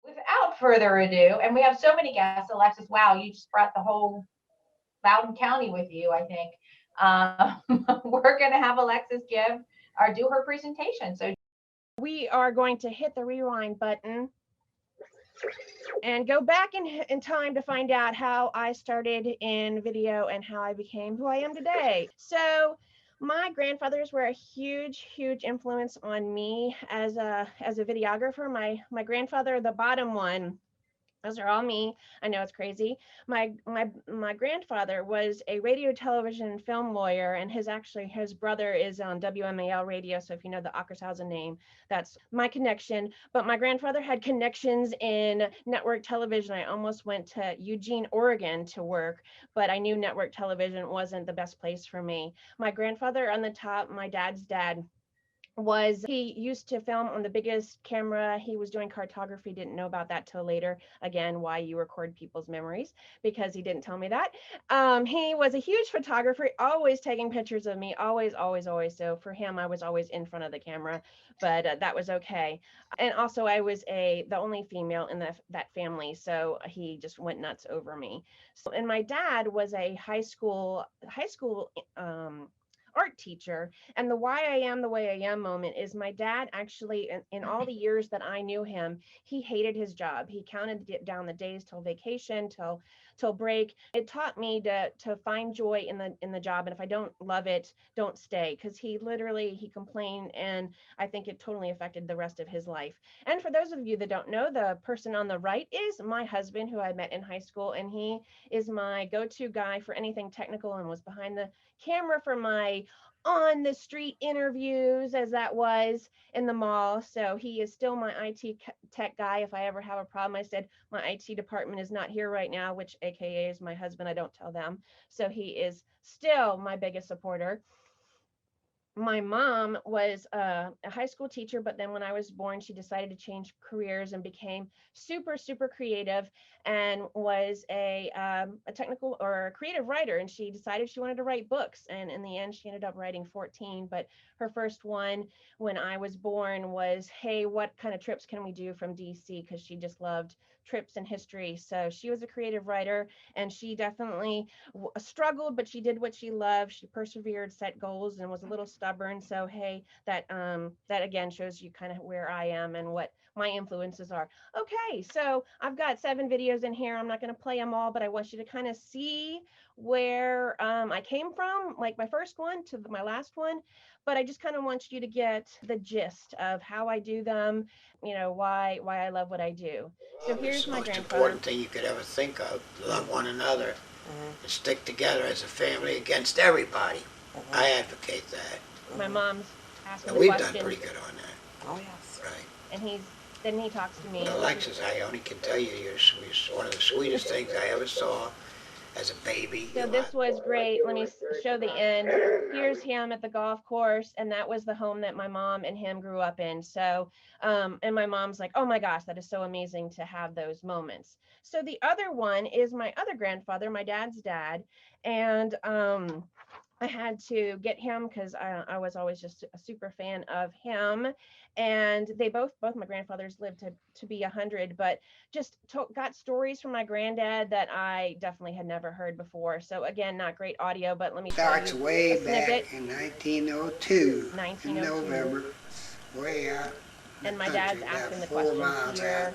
without further ado, and we have so many guests, Alexis, wow, you just brought the whole Loudoun County with you, I think. We're going to have Alexis give or do her presentation. So we are going to hit the rewind button and go back in time to find out how I started in video and how I became who I am today. So my grandfathers were a huge influence on me as a videographer. My grandfather, the bottom one, those are all me. I know it's crazy. My grandfather was a radio, television, and film lawyer, and his brother is on WMAL radio. So if you know the Ockershausen name, that's my connection. But my grandfather had connections in network television. I almost went to Eugene, Oregon to work, but I knew network television wasn't the best place for me. My grandfather on the top, my dad's dad, he used to film on the biggest camera. He was doing cartography, didn't know about that till later. Again, why you record people's memories, because he didn't tell me that. He was a huge photographer, always taking pictures of me, always. So for him, I was always in front of the camera, but that was okay. And also I was the only female in that family, so he just went nuts over me. So, and my dad was a high school art teacher. And the why I am the way I am moment is my dad actually, in all the years that I knew him, he hated his job. He counted down the days till vacation, till break. It taught me to find joy in the job. And if I don't love it, don't stay. Because he complained, and I think it totally affected the rest of his life. And for those of you that don't know, the person on the right is my husband, who I met in high school, and he is my go-to guy for anything technical and was behind the camera for my on the street interviews, as that was in the mall. So he is still my IT tech guy. If I ever have a problem, I said my IT department is not here right now, which AKA is my husband. I don't tell them. So he is still my biggest supporter. My mom was a high school teacher, but then when I was born, she decided to change careers and became super creative, and was a technical or a creative writer. And she decided she wanted to write books. And in the end, she ended up writing 14. But her first one when I was born was, hey, what kind of trips can we do from DC? Because she just loved trips and history. So she was a creative writer, and she definitely struggled, but she did what she loved. She persevered, set goals, and was a little stubborn. So hey, that again shows you kind of where I am and what my influences are. Okay, so I've got 7 videos in here. I'm not going to play them all, but I want you to kind of see where I came from, like my first one to my last one. But I just kind of want you to get the gist of how I do them, why I love what I do. So here's my grandfather. It's the most important thing you could ever think of: love one another. And stick together as a family against everybody. I advocate that. My mom's asking And the we've question. done pretty good on that. Oh, yes. Right. And then he talks to me. But Alexis, I only can tell you, you're one of the sweetest things I ever saw as a baby. So this was great. Let me show the end. Here's him at the golf course, and that was the home that my mom and him grew up in. So, and my mom's like, oh my gosh, that is so amazing to have those moments. So the other one is my other grandfather, my dad's dad, and I had to get him because I was always just a super fan of him. And they both my grandfathers lived to be 100, but just got stories from my granddad that I definitely had never heard before. So again, not great audio, but let me show Starts you way a snippet. back in 1902, 1902. in November, way out. And my dad's asking the 4 question miles here. out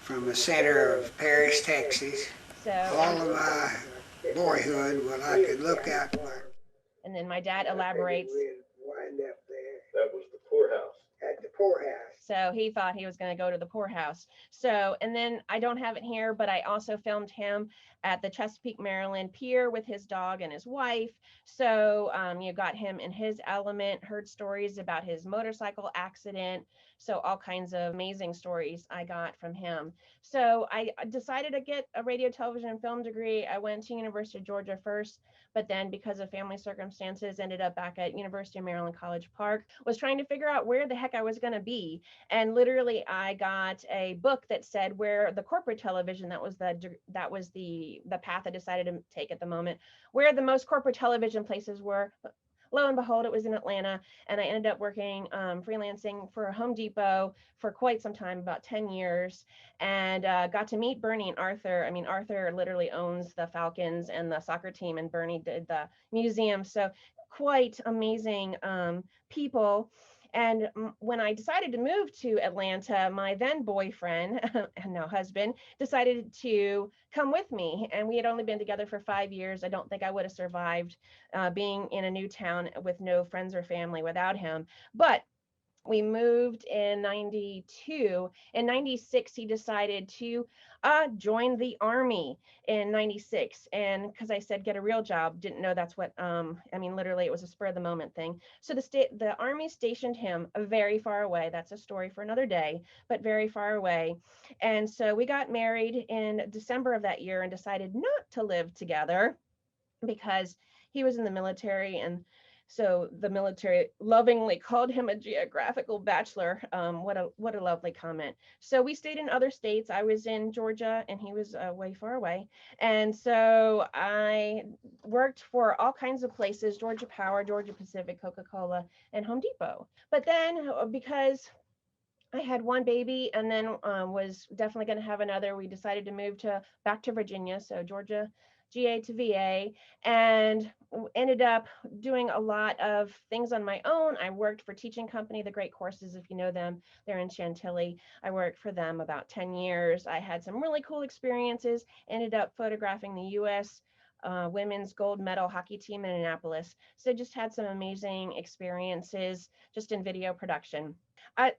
from the center of Paris, Texas. So, All of my boyhood, when I could look out and then my dad elaborates. Wind up there. That was the poorhouse. At the poorhouse. So he thought he was going to go to the poorhouse. So, and then I don't have it here, but I also filmed him at the Chesapeake, Maryland pier with his dog and his wife. So you got him in his element, heard stories about his motorcycle accident. So all kinds of amazing stories I got from him. So I decided to get a radio, television, and film degree. I went to University of Georgia first, but then because of family circumstances, ended up back at University of Maryland, College Park. Was trying to figure out where the heck I was going to be. And literally I got a book that said where the corporate television, that was the path I decided to take at the moment, where the most corporate television places were. lo and behold, it was in Atlanta, and I ended up working freelancing for Home Depot for quite some time, about 10 years, and got to meet Bernie and Arthur. I mean, Arthur literally owns the Falcons and the soccer team, and Bernie did the museum. So quite amazing people. And when I decided to move to Atlanta, my then boyfriend and now husband decided to come with me. And we had only been together for 5 years. I don't think I would have survived being in a new town with no friends or family without him. But we moved in 92. In 96, he decided to join the Army in 96. And because I said, get a real job, didn't know that's what, I mean, literally it was a spur of the moment thing. So the Army stationed him very far away. That's a story for another day, but very far away. And so we got married in December of that year and decided not to live together because he was in the military, and so the military lovingly called him a geographical bachelor. What a lovely comment. So we stayed in other states. I was in Georgia and he was way far away. And so I worked for all kinds of places: Georgia Power, Georgia Pacific, Coca-Cola, and Home Depot. But then because I had one baby and then was definitely going to have another, we decided to move back to Virginia. So Georgia, GA to VA, and ended up doing a lot of things on my own. I worked for Teaching Company, The Great Courses, if you know them. They're in Chantilly. I worked for them about 10 years. I had some really cool experiences, ended up photographing the U.S. Women's gold medal hockey team in Annapolis. So just had some amazing experiences just in video production.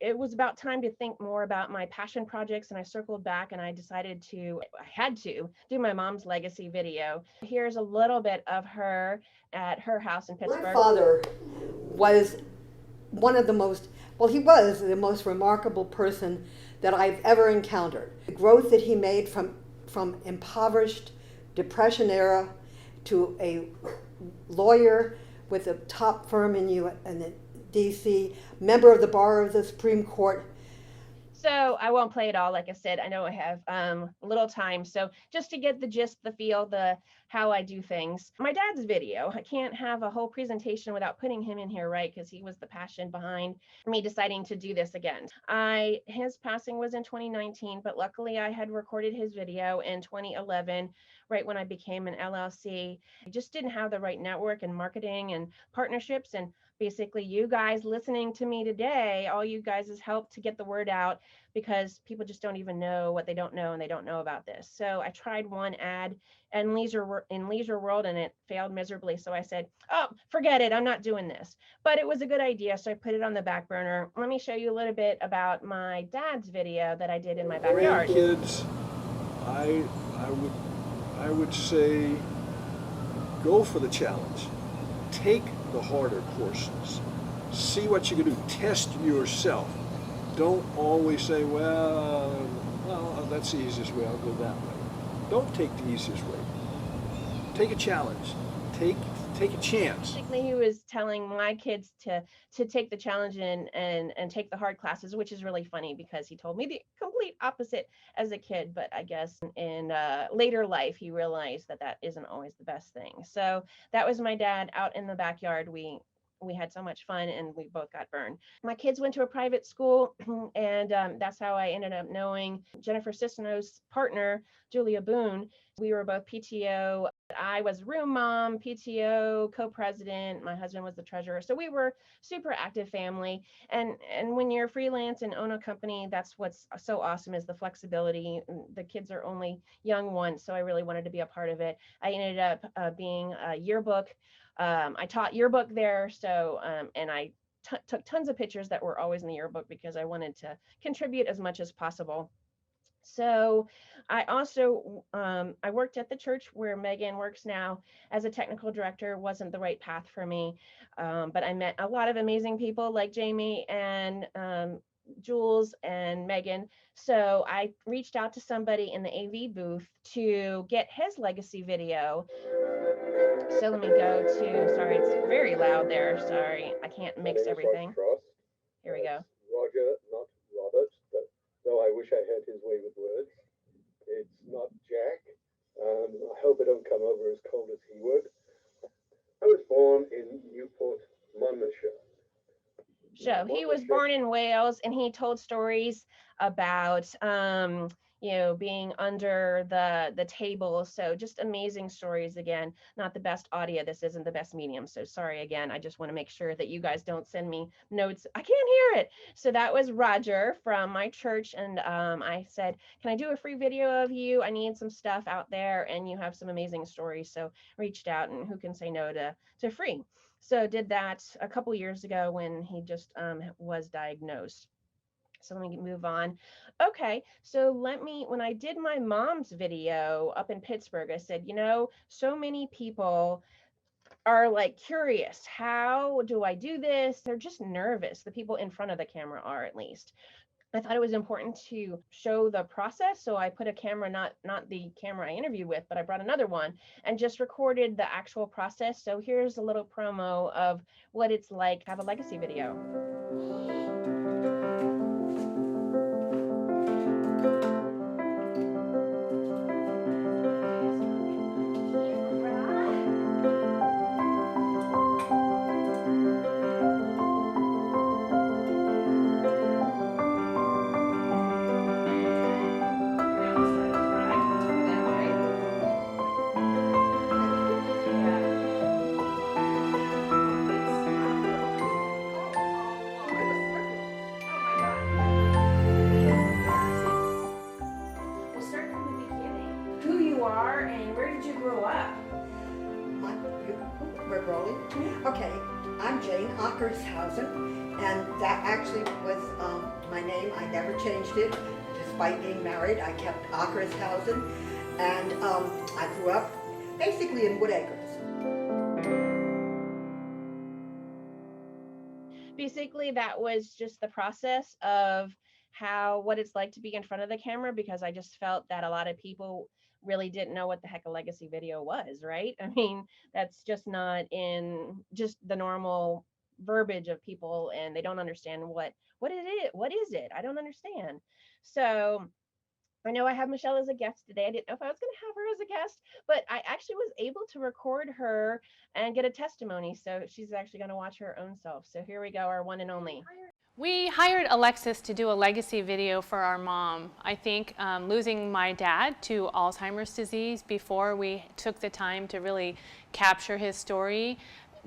It was about time to think more about my passion projects, and I circled back and I decided I had to do my mom's legacy video. Here's a little bit of her at her house in Pittsburgh. My father was one of the most, well, he was the most remarkable person that I've ever encountered. The growth that he made from impoverished Depression era to a lawyer with a top firm in DC, member of the Bar of the Supreme Court. So I won't play it all. Like I said, I know I have a little time. So just to get the gist, the feel, how I do things. My dad's video, I can't have a whole presentation without putting him in here, right? Because he was the passion behind me deciding to do this again. His passing was in 2019, but luckily I had recorded his video in 2011, right when I became an LLC. I just didn't have the right network and marketing and partnerships, and basically you guys listening to me today, all you guys has helped to get the word out, because people just don't even know what they don't know, and they don't know about this. So I tried one ad in Leisure World and it failed miserably. So I said, oh, forget it, I'm not doing this. But it was a good idea, so I put it on the back burner. Let me show you a little bit about my dad's video that I did in my backyard. Kids, I would say go for the challenge. Take the harder courses. See what you can do. Test yourself. Don't always say, well, that's the easiest way, I'll go that way. Don't take the easiest way. Take a challenge. Take a chance. Basically, he was telling my kids to take the challenge and take the hard classes, which is really funny because he told me the complete opposite as a kid. But I guess in later life, he realized that isn't always the best thing. So that was my dad out in the backyard. We had so much fun and we both got burned. My kids went to a private school, and that's how I ended up knowing Jennifer Sisnow's partner, Julia Boone. We were both PTO. I was room mom, PTO, co-president. My husband was the treasurer. So we were super active family. And when you're freelance and own a company, that's what's so awesome, is the flexibility. The kids are only young once, so I really wanted to be a part of it. I ended up being a yearbook. I taught yearbook there, so and I took tons of pictures that were always in the yearbook because I wanted to contribute as much as possible. So I also I worked at the church where Megan works now as a technical director. Wasn't the right path for me, but I met a lot of amazing people like Jamie and Jules and Megan. So I reached out to somebody in the AV booth to get his legacy video. So let me go to, sorry, it's very loud there. Sorry, I can't mix everything. Here we go. Roger, not Robert, but though I wish I had his way with words. It's not Jack. I hope I don't come over as cold as he would. I was born in Newport, show. He was born in Wales, and he told stories about being under the table. So just amazing stories. Again, not the best audio. This isn't the best medium. So sorry again. I just want to make sure that you guys don't send me notes. I can't hear it. So that was Roger from my church. And I said, can I do a free video of you? I need some stuff out there, and you have some amazing stories. So reached out, and who can say no to free? So did that a couple years ago when he just was diagnosed. So let me move on. Okay, so when I did my mom's video up in Pittsburgh, I said, so many people are like curious, how do I do this? They're just nervous. The people in front of the camera are, at least. I thought it was important to show the process. So I put a camera, not the camera I interviewed with, but I brought another one and just recorded the actual process. So here's a little promo of what it's like to have a legacy video. And that actually was my name. I never changed it. Despite being married, I kept Ackershausen. And I grew up basically in Woodacres. Basically, that was just the process of what it's like to be in front of the camera, because I just felt that a lot of people really didn't know what the heck a legacy video was, right? I mean, that's just not in just the normal verbiage of people, and they don't understand what it is. What is it? I don't understand. So I know I have Michelle as a guest today. I didn't know if I was going to have her as a guest, but I actually was able to record her and get a testimony. So she's actually going to watch her own self. So here we go, our one and only. We hired Alexis to do a legacy video for our mom. I think losing my dad to Alzheimer's disease before we took the time to really capture his story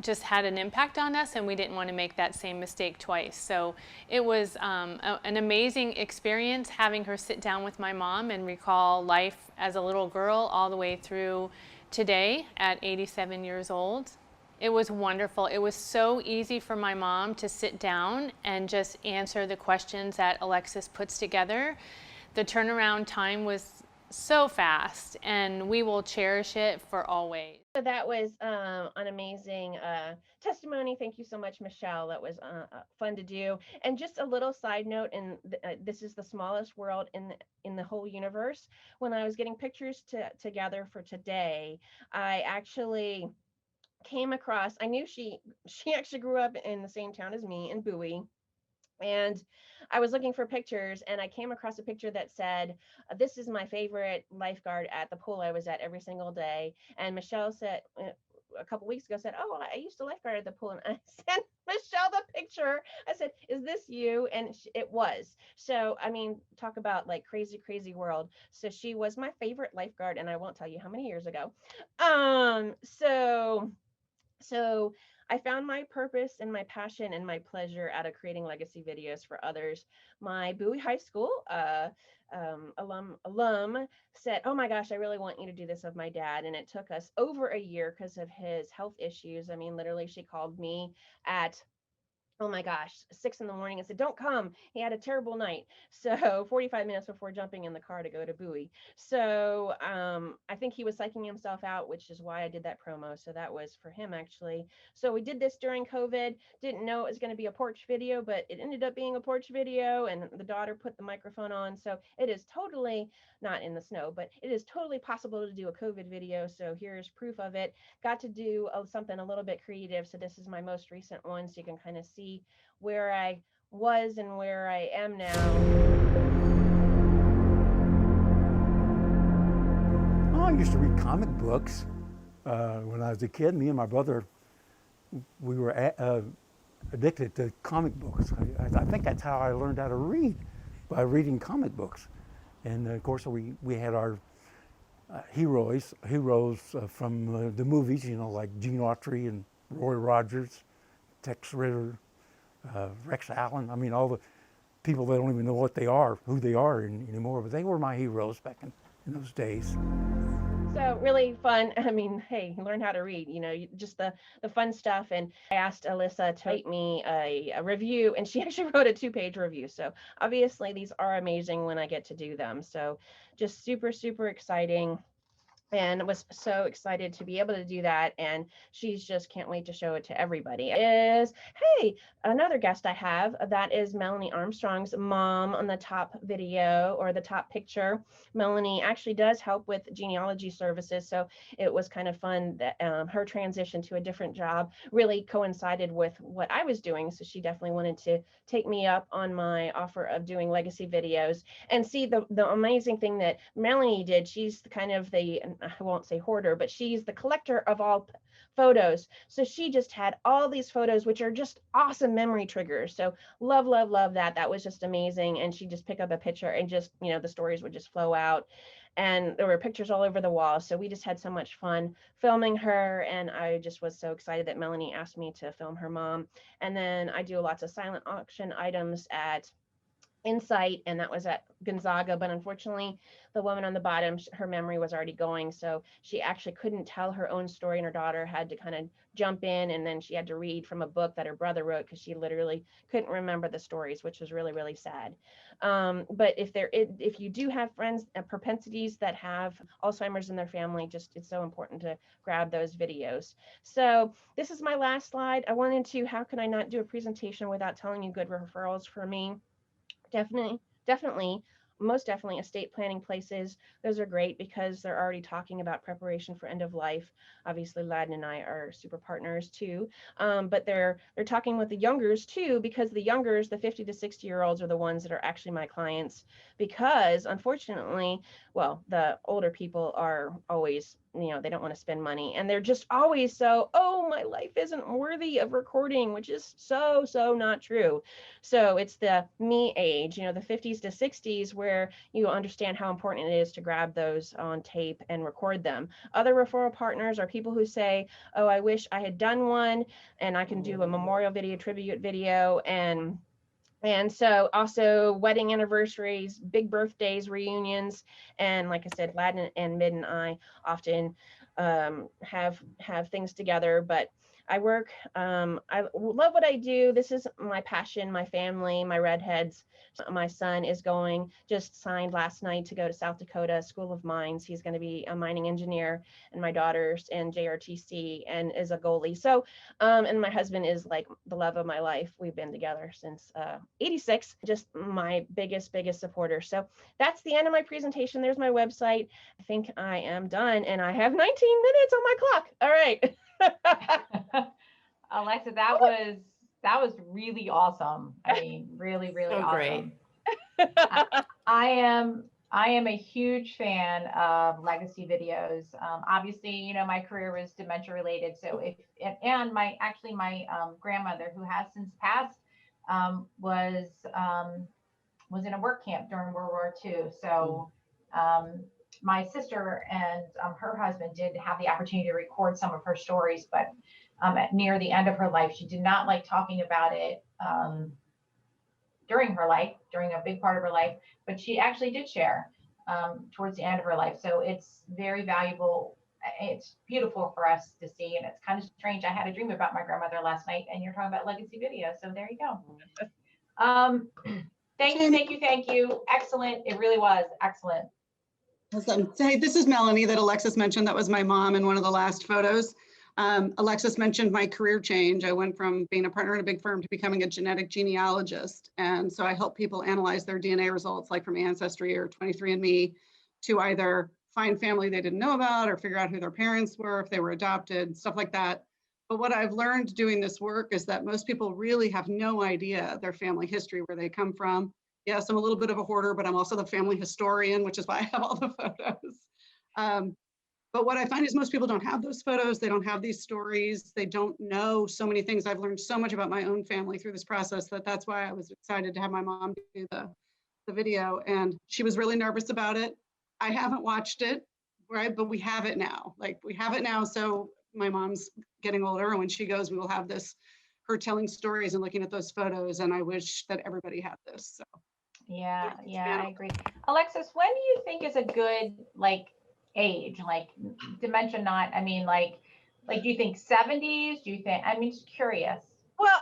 just had an impact on us, and we didn't want to make that same mistake twice. So it was an amazing experience having her sit down with my mom and recall life as a little girl all the way through today at 87 years old. It was wonderful. It was so easy for my mom to sit down and just answer the questions that Alexis puts together. The turnaround time was so fast, and we will cherish it for always. So that was an amazing testimony. Thank you so much, Michelle. That was fun to do. And just a little side note, and this is the smallest world in the whole universe. When I was getting pictures together for today, I actually came across, I knew she actually grew up in the same town as me in Bowie. And I was looking for pictures, and I came across a picture that said, this is my favorite lifeguard at the pool I was at every single day. And Michelle said, a couple weeks ago, said, oh, I used to lifeguard at the pool. And I sent Michelle the picture. I said, is this you? And it was. So, I mean, talk about like crazy, crazy world. So she was my favorite lifeguard, and I won't tell you how many years ago. So I found my purpose and my passion and my pleasure out of creating legacy videos for others. My Bowie High School alum said, oh my gosh, I really want you to do this with my dad. And it took us over a year because of his health issues. I mean, literally, she called me at, oh my gosh, 6 in the morning and said, don't come. He had a terrible night. So 45 minutes before jumping in the car to go to Bowie. So I think he was psyching himself out, which is why I did that promo. So that was for him, actually. So we did this during COVID. Didn't know it was going to be a porch video, but it ended up being a porch video, and the daughter put the microphone on. So it is totally not in the snow, but it is totally possible to do a COVID video. So here's proof of it. Got to do something a little bit creative. So this is my most recent one. So you can kind of see where I was and where I am now. I used to read comic books when I was a kid. Me and my brother, we were addicted to comic books. I think that's how I learned how to read, by reading comic books. And of course, we had our heroes from the movies, you know, like Gene Autry and Roy Rogers, Tex Ritter, Rex Allen. I mean, all the people that don't even know what they are, who they are anymore, but they were my heroes back in those days. So really fun. I mean, hey, learn how to read, you know, just the fun stuff. And I asked Alyssa to write me a review, and she actually wrote a 2-page review. So obviously these are amazing when I get to do them. So just super, super exciting. And was so excited to be able to do that. And she's just can't wait to show it to everybody. Hey, another guest I have, that is Melanie Armstrong's mom on the top video or the top picture. Melanie actually does help with genealogy services. So it was kind of fun that her transition to a different job really coincided with what I was doing. So she definitely wanted to take me up on my offer of doing legacy videos. And see, the amazing thing that Melanie did, she's kind of the, I won't say hoarder, but she's the collector of all photos. So she just had all these photos, which are just awesome memory triggers. So love, love, love that. That was just amazing. And she just pick up a picture and just, you know, the stories would just flow out. And there were pictures all over the wall. So we just had so much fun filming her. And I just was so excited that Melanie asked me to film her mom. And then I do lots of silent auction items at Insight, and that was at Gonzaga, but unfortunately the woman on the bottom, her memory was already going, so she actually couldn't tell her own story, and her daughter had to kind of jump in, and then she had to read from a book that her brother wrote because she literally couldn't remember the stories, which was really, really sad. But if you do have friends and propensities that have Alzheimer's in their family, just it's so important to grab those videos. So this is my last slide. I wanted to, how can I not do a presentation without telling you good referrals for me? Definitely, most definitely estate planning places. Those are great because they're already talking about preparation for end of life. Obviously, Ladin and I are super partners too, but they're talking with the youngers too, because the youngers, the 50 to 60-year-olds, are the ones that are actually my clients. Because unfortunately, well, the older people are always, you know, they don't want to spend money, and they're just always so, oh, my life isn't worthy of recording, which is so not true. So it's the me age, you know, the 50s to 60s, where you understand how important it is to grab those on tape and record them. Other referral partners are people who say, oh, I wish I had done one, and I can do a memorial video, tribute video, and so also wedding anniversaries, big birthdays, reunions. And like I said, Ladin and Mid and I often have things together, but I work, I love what I do. This is my passion, my family, my redheads. My son is going, just signed last night to go to South Dakota School of Mines. He's going to be a mining engineer, and my daughter's in JRTC and is a goalie. So, and my husband is like the love of my life. We've been together since 86, just my biggest supporter. So that's the end of my presentation. There's my website. I think I am done, and I have 19 minutes on my clock. All right. Alexa, that was really awesome. I mean, really So awesome. great. I am a huge fan of legacy videos. Obviously, you know, my career was dementia related. So and my grandmother, who has since passed, was in a work camp during World War II. So my sister and her husband did have the opportunity to record some of her stories, but near the end of her life, she did not like talking about it during her life, during a big part of her life, but she actually did share towards the end of her life. So it's very valuable. It's beautiful for us to see, and it's kind of strange. I had a dream about my grandmother last night, and you're talking about legacy video. So there you go. Thank you. Excellent. It really was excellent. Awesome. Hey, this is Melanie that Alexis mentioned. That was my mom in one of the last photos. Alexis mentioned my career change. I went from being a partner in a big firm to becoming a genetic genealogist. And so I help people analyze their DNA results, like from Ancestry or 23andMe, to either find family they didn't know about or figure out who their parents were, if they were adopted, stuff like that. But what I've learned doing this work is that most people really have no idea their family history, where they come from. Yes, I'm a little bit of a hoarder, but I'm also the family historian, which is why I have all the photos. But what I find is most people don't have those photos. They don't have these stories. They don't know so many things. I've learned so much about my own family through this process that's why I was excited to have my mom do the video. And she was really nervous about it. I haven't watched it, right? But we have it now. Like we have it now. So my mom's getting older, and when she goes, we will have this, her telling stories and looking at those photos. And I wish that everybody had this. So. Yeah, I agree. Alexis, when do you think is a good like age, like dementia not, I mean, like do you think 70s? Do you think, I mean, just curious. Well,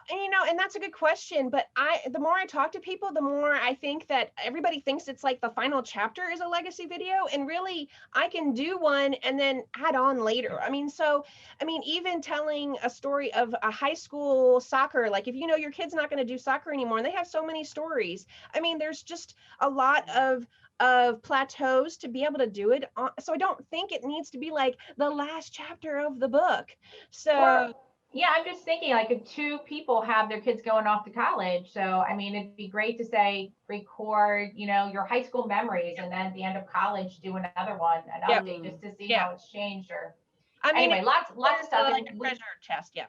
and that's a good question, but the more I talk to people, the more I think that everybody thinks it's like the final chapter is a legacy video, and really I can do one and then add on later. Even telling a story of a high school soccer, like if your kid's not going to do soccer anymore, and they have so many stories. There's just a lot of plateaus to be able to do it on, so I don't think it needs to be like the last chapter of the book. So yeah, I'm just thinking like if two people have their kids going off to college. So, I mean, it'd be great to say, record, your high school memories, and then at the end of college, do another one, an update just to see how it's changed. Or anyway, lots of stuff. Like a treasure chest. Yeah.